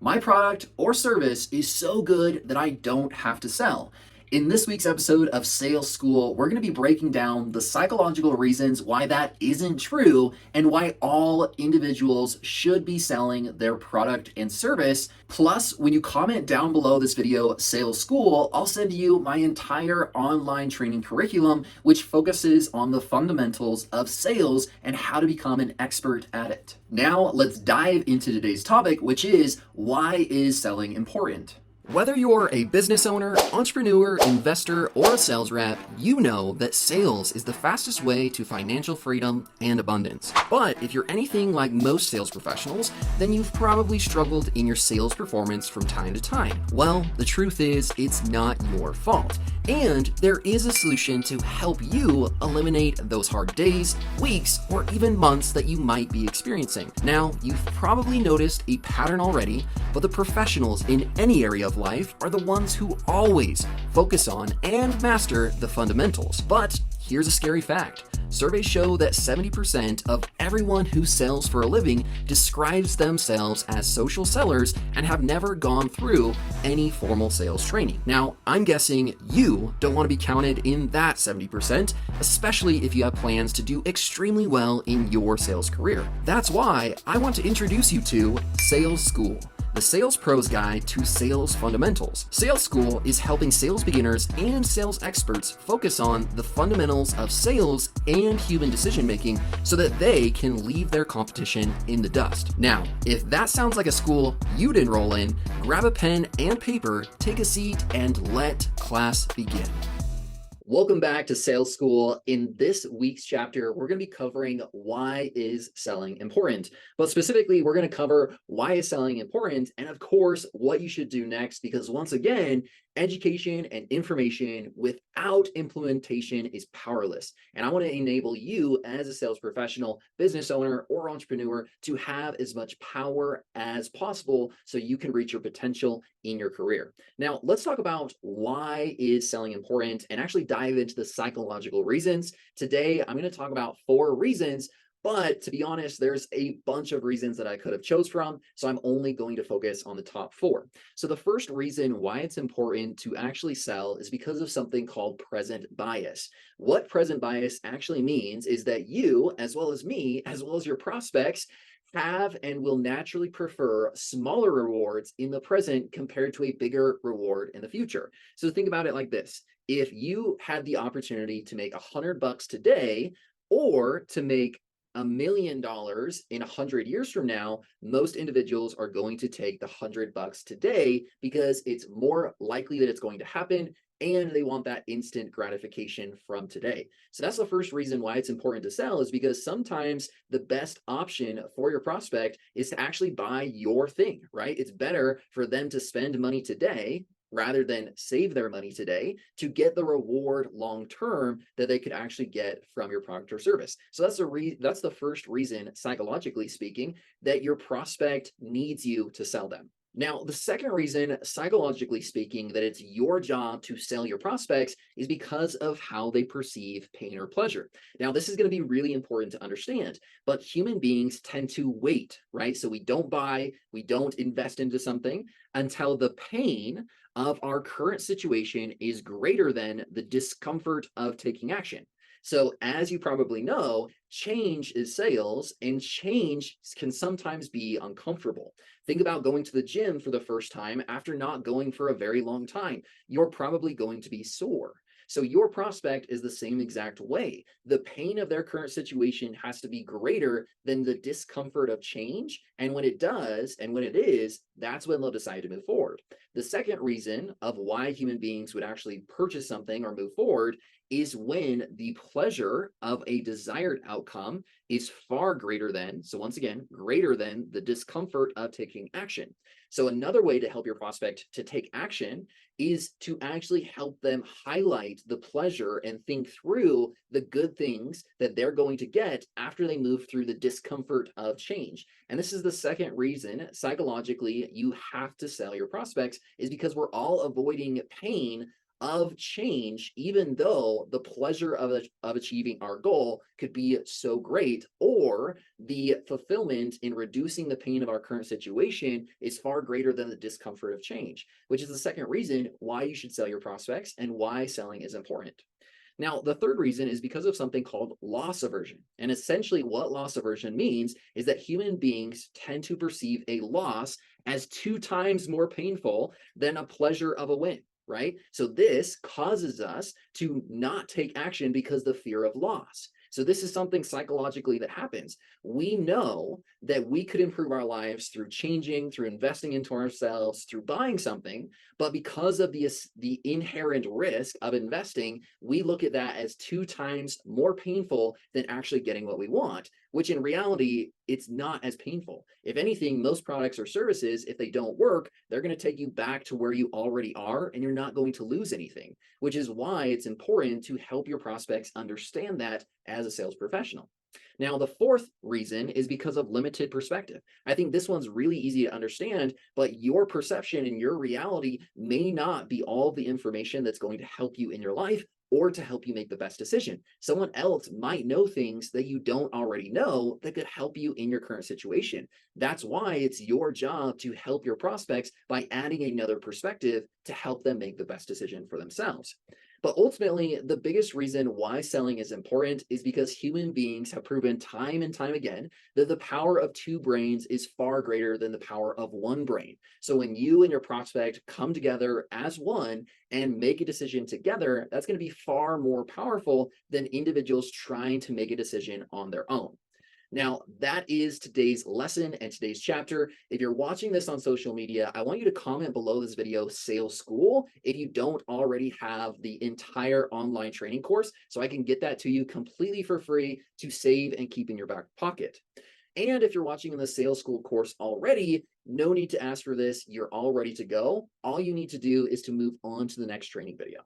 My product or service is so good that I don't have to sell. In this week's episode of Sales School, we're going to be breaking down the psychological reasons why that isn't true and why all individuals should be selling their product and service. Plus, when you comment down below this video, Sales School, I'll send you my entire online training curriculum, which focuses on the fundamentals of sales and how to become an expert at it. Now, let's dive into today's topic, which is why is selling important? Whether you're a business owner, entrepreneur, investor, or a sales rep, you know that sales is the fastest way to financial freedom and abundance. But if you're anything like most sales professionals, then you've probably struggled in your sales performance from time to time. Well, the truth is, it's not your fault. And there is a solution to help you eliminate those hard days, weeks, or even months that you might be experiencing. Now, you've probably noticed a pattern already, but the professionals in any area of life are the ones who always focus on and master the fundamentals. But here's a scary fact. Surveys show that 70% of everyone who sells for a living describes themselves as social sellers and have never gone through any formal sales training. Now, I'm guessing you don't want to be counted in that 70%, especially if you have plans to do extremely well in your sales career. That's why I want to introduce you to Sales School, the Sales Pros Guide to Sales Fundamentals. Sales School is helping sales beginners and sales experts focus on the fundamentals of sales and human decision making so that they can leave their competition in the dust. Now, if that sounds like a school you'd enroll in, grab a pen and paper, take a seat, and let class begin. Welcome back to Sales School. In this week's chapter, we're going to be covering why is selling important. But specifically, we're going to cover why is selling important and, of course, what you should do next. Because once again, education and information without implementation is powerless. And I want to enable you as a sales professional, business owner, or entrepreneur to have as much power as possible so you can reach your potential in your career. Now, let's talk about why is selling important and actually dive into the psychological reasons. Today, I'm going to talk about 4 reasons. But to be honest, there's a bunch of reasons that I could have chose from, so I'm only going to focus on the top 4. So the first reason why it's important to actually sell is because of something called present bias. What present bias actually means is that you, as well as me, as well as your prospects, have and will naturally prefer smaller rewards in the present compared to a bigger reward in the future. So think about it like this. If you had the opportunity to make $100 today or to make $1 million in 100 years from now, most individuals are going to take the $100 today because it's more likely that it's going to happen and they want that instant gratification from today. So that's the first reason why it's important to sell, is because sometimes the best option for your prospect is to actually buy your thing, right? It's better for them to spend money today rather than save their money today to get the reward long term that they could actually get from your product or service. So that's the first reason, psychologically speaking, that your prospect needs you to sell them. Now, the second reason, psychologically speaking, that it's your job to sell your prospects is because of how they perceive pain or pleasure. Now, this is going to be really important to understand, but human beings tend to wait, right? So we don't buy, we don't invest into something until the pain of our current situation is greater than the discomfort of taking action. So, as you probably know, change is sales, and change can sometimes be uncomfortable. Think about going to the gym for the first time after not going for a very long time. You're probably going to be sore. So, your prospect is the same exact way. The pain of their current situation has to be greater than the discomfort of change. And when it does, and when it is, that's when they'll decide to move forward. The second reason of why human beings would actually purchase something or move forward is when the pleasure of a desired outcome is far greater than, so once again, greater than the discomfort of taking action. So another way to help your prospect to take action is to actually help them highlight the pleasure and think through the good things that they're going to get after they move through the discomfort of change. And this is the second reason psychologically you have to sell your prospects, is because we're all avoiding pain of change, even though the pleasure of achieving our goal could be so great, or the fulfillment in reducing the pain of our current situation is far greater than the discomfort of change, which is the second reason why you should sell your prospects and why selling is important. Now, the third reason is because of something called loss aversion. And essentially, what loss aversion means is that human beings tend to perceive a loss as 2 times more painful than a pleasure of a win, right? So, this causes us to not take action because the fear of loss. So, this is something psychologically that happens. We know that we could improve our lives through changing, through investing into ourselves, through buying something, but because of the inherent risk of investing, we look at that as 2 times more painful than actually getting what we want, which in reality, it's not as painful. If anything, most products or services, if they don't work, they're going to take you back to where you already are and you're not going to lose anything, which is why it's important to help your prospects understand that as a sales professional. Now, the fourth reason is because of limited perspective. I think this one's really easy to understand, but your perception and your reality may not be all the information that's going to help you in your life or to help you make the best decision. Someone else might know things that you don't already know that could help you in your current situation. That's why it's your job to help your prospects by adding another perspective to help them make the best decision for themselves. But ultimately, the biggest reason why selling is important is because human beings have proven time and time again that the power of two brains is far greater than the power of one brain. So when you and your prospect come together as one and make a decision together, that's going to be far more powerful than individuals trying to make a decision on their own. Now, that is today's lesson and today's chapter. If you're watching this on social media, I want you to comment below this video, Sales School, if you don't already have the entire online training course, so I can get that to you completely for free to save and keep in your back pocket. And if you're watching in the Sales School course already, no need to ask for this. You're all ready to go. All you need to do is to move on to the next training video.